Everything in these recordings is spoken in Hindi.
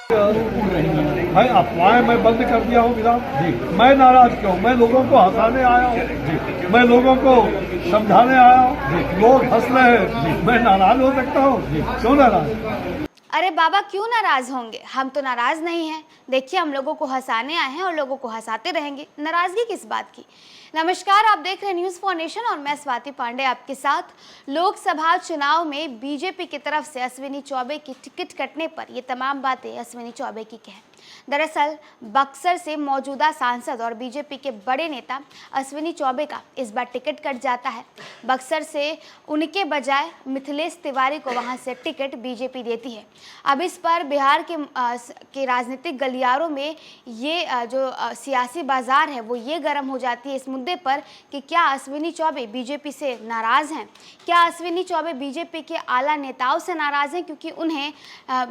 भाई अफवाहें मैं बंद कर दिया हूँ विधान जी। मैं नाराज क्यों? मैं लोगों को हंसाने आया हूँ, मैं लोगों को समझाने आया हूँ। लोग हंस रहे हैं, मैं नाराज हो सकता हूँ? क्यों नाराज? अरे बाबा क्यों नाराज होंगे? हम तो नाराज नहीं हैं। देखिए हम लोगों को हंसाने आए हैं और लोगों को हंसाते रहेंगे। नाराजगी किस बात की? नमस्कार, आप देख रहे हैं न्यूज़ फॉर नेशन और मैं स्वाति पांडे आपके साथ। लोकसभा चुनाव में बीजेपी की तरफ से अश्विनी चौबे की टिकट कटने पर ये तमाम बातें अश्विनी चौबे की कहें। दरअसल बक्सर से मौजूदा सांसद और बीजेपी के बड़े नेता अश्विनी चौबे का इस बार टिकट कट जाता है। बक्सर से उनके बजाय मिथिलेश तिवारी को वहां से टिकट बीजेपी देती है। अब इस पर बिहार के राजनीतिक गलियारों में ये जो सियासी बाजार है वो ये गर्म हो जाती है इस मुद्दे पर कि क्या अश्विनी चौबे बीजेपी से नाराज हैं? क्या अश्विनी चौबे बीजेपी के आला नेताओं से नाराज हैं क्योंकि उन्हें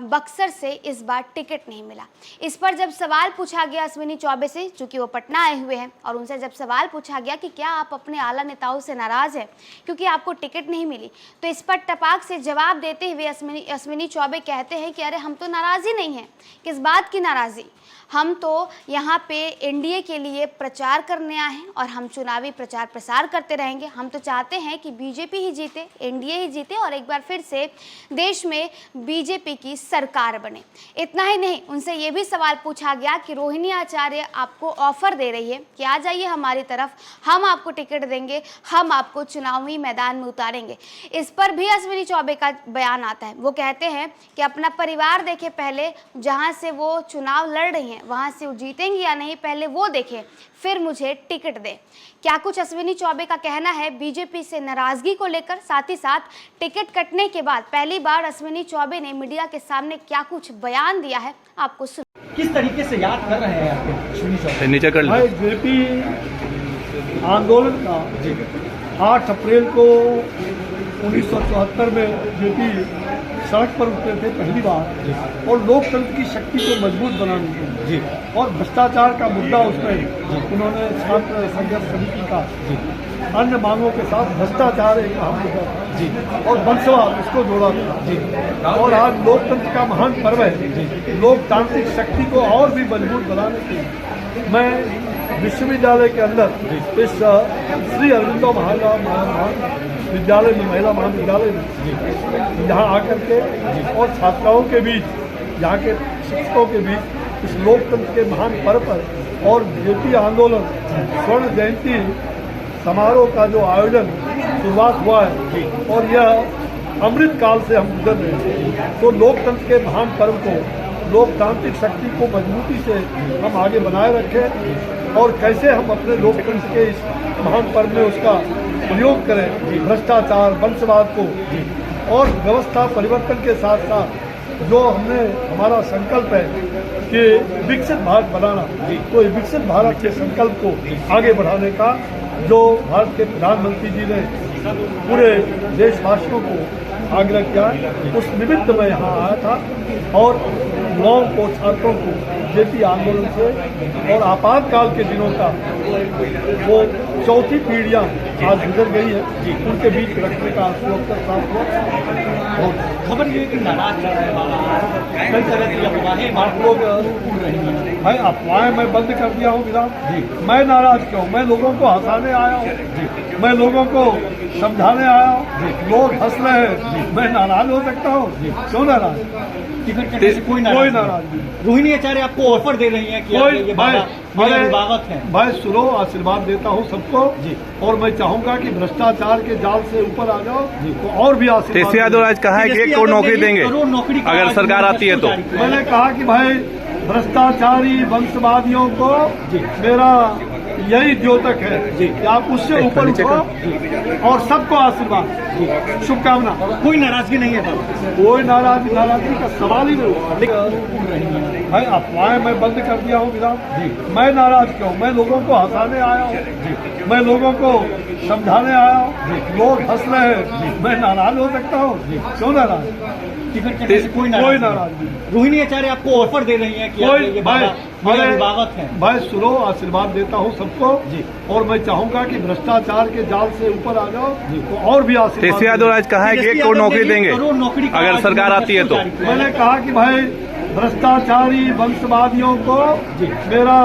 बक्सर से इस बार टिकट नहीं मिला? इस पर जब सवाल पूछा गया अश्विनी चौबे से, चूंकि वो पटना आए हुए हैं, और उनसे जब सवाल पूछा गया कि क्या आप अपने आला नेताओं से नाराज हैं क्योंकि आपको टिकट नहीं मिली, तो इस पर टपाक से जवाब देते हुए अश्विनी चौबे कहते हैं कि अरे हम तो नाराज ही नहीं हैं। किस बात की नाराज़ी? हम तो यहाँ पे एनडीए के लिए प्रचार करने आए हैं और हम चुनावी प्रचार प्रसार करते रहेंगे। हम तो चाहते हैं कि बीजेपी ही जीते, एनडीए ही जीते और एक बार फिर से देश में बीजेपी की सरकार बने। इतना ही नहीं, उनसे ये भी सवाल पूछा गया कि रोहिणी आचार्य आपको ऑफर दे रही है कि आ जाइए हमारी तरफ, हम आपको टिकट देंगे, हम आपको चुनावी मैदान में उतारेंगे। इस पर भी अश्विनी चौबे का बयान आता है। वो कहते हैं कि अपना परिवार देखे पहले, जहाँ से वो चुनाव लड़ रही हैं वहां से वो जीतेंगी या नहीं पहले वो देखें, फिर मुझे टिकट दें। क्या कुछ अश्विनी चौबे का कहना है बीजेपी से नाराजगी को लेकर? साथ ही साथ टिकट कटने के बाद पहली बार अश्विनी चौबे ने मीडिया के सामने क्या कुछ बयान दिया है, आपको सुन। किस तरीके से याद कर रहे हैं आपको अश्विनी चौबे? नीचे कर भाई जेपी आंदोलन का 8 अप्रैल को 1974 में जेपी सड़क पर उतरे थे पहली बार, और लोकतंत्र की शक्ति को मजबूत बनाने के लिए और भ्रष्टाचार का मुद्दा उसमें उन्होंने छात्र संघर्ष समिति का अन्य मांगों के साथ भ्रष्टाचार एक अहम मुद्दा और वंशवाद इसको जोड़ा था। और आज लोकतंत्र का महान पर्व है, लोकतांत्रिक शक्ति को और भी मजबूत बनाने के लिए मैं विश्वविद्यालय के अंदर इस श्री अरविंदो विद्यालय में, महिला महाविद्यालय में यहाँ आकर के और छात्राओं के बीच, यहाँ के शिक्षकों के बीच इस लोकतंत्र के महान पर्व पर और जेपी आंदोलन स्वर्ण जयंती समारोह का जो आयोजन शुरुआत हुआ है और यह अमृत काल से हम गुजर रहे हैं, तो लोकतंत्र के महान पर्व को, लोकतांत्रिक शक्ति को मजबूती से हम आगे बनाए रखें और कैसे हम अपने लोकतंत्र के इस महान पर्व में उसका प्रयोग करें, भ्रष्टाचार, वंशवाद को और व्यवस्था परिवर्तन के साथ साथ जो हमने हमारा संकल्प है कि विकसित भारत बनाना, तो विकसित भारत के संकल्प को आगे बढ़ाने का जो भारत के प्रधानमंत्री जी ने पूरे देशवासियों को आग्रह किया, उस निमित्त मैं यहाँ आया था और युवाओं को, छात्रों को जेपी आंदोलन से और आपातकाल के दिनों का वो चौथी पीढ़ियाँ आज गुजर गई है, उनके बीच रखने का अवसर प्राप्त हुआ। खबर ये कि नाराज कर रहे हैं, कई तरह की अफवाहें आप लोग भाई अफवाहें मैं बंद कर दिया हूँ विधान जी। मैं नाराज क्यों? मैं लोगों को हंसाने आया हूँ, मैं लोगों को समझाने आया हूँ। लोग हंस रहे हैं, मैं नाराज हो सकता हूँ? क्यों नाराज? टिकट कटने से कोई नाराज नहीं। रोहिणी आचार्य आपको ऑफर दे रही है कि ये अभिभावक हैं। भाई सुनो, आशीर्वाद देता हूँ सबको और मैं चाहूंगा कि भ्रष्टाचार के जाल से ऊपर आ जाओ तो और भी आशीर्वाद। तेजस्वी यादव आज कहा है कि 1 करोड़ नौकरी देंगे अगर सरकार आती है तो। मैंने कहा कि भाई भ्रष्टाचारी वंशवादियों को मेरा यही द्योतक है कि आप उससे ऊपर उठो और सबको आशीर्वाद, शुभकामना। कोई नाराजगी नहीं है, कोई नाराजगी का सवाल ही नहीं। भाई अफवाहें मैं बंद कर दिया हूँ विधान जी। मैं नाराज क्यों? मैं लोगों को हंसाने आया हूँ, मैं लोगों को समझाने आया हूँ। लोग हंस रहे हैं, मैं नाराज हो सकता हूँ? क्यों नाराज? टिकट कटने से कोई नाराजगी। रोहिणी आचार्य आपको ऑफर दे रही है कि ये अभिभावक हैं। भाई सुनो, आशीर्वाद देता हूँ सबको और मैं चाहूंगा कि भ्रष्टाचार के जाल से ऊपर आ जाओ तो और भी आशीर्वाद। तेजस्वी यादव आज कहा है कि 1 करोड़ नौकरी देंगे अगर सरकार आती है तो। मैंने कहा कि भाई भ्रष्टाचारी वंशवादियों को मेरा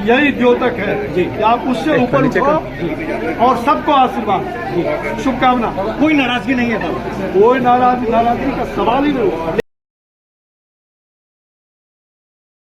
यही द्योतक है कि आप उससे ऊपर उठो और सबको आशीर्वाद, शुभकामना। कोई नाराजगी नहीं है बाबा? कोई नाराजगी का सवाल ही नहीं।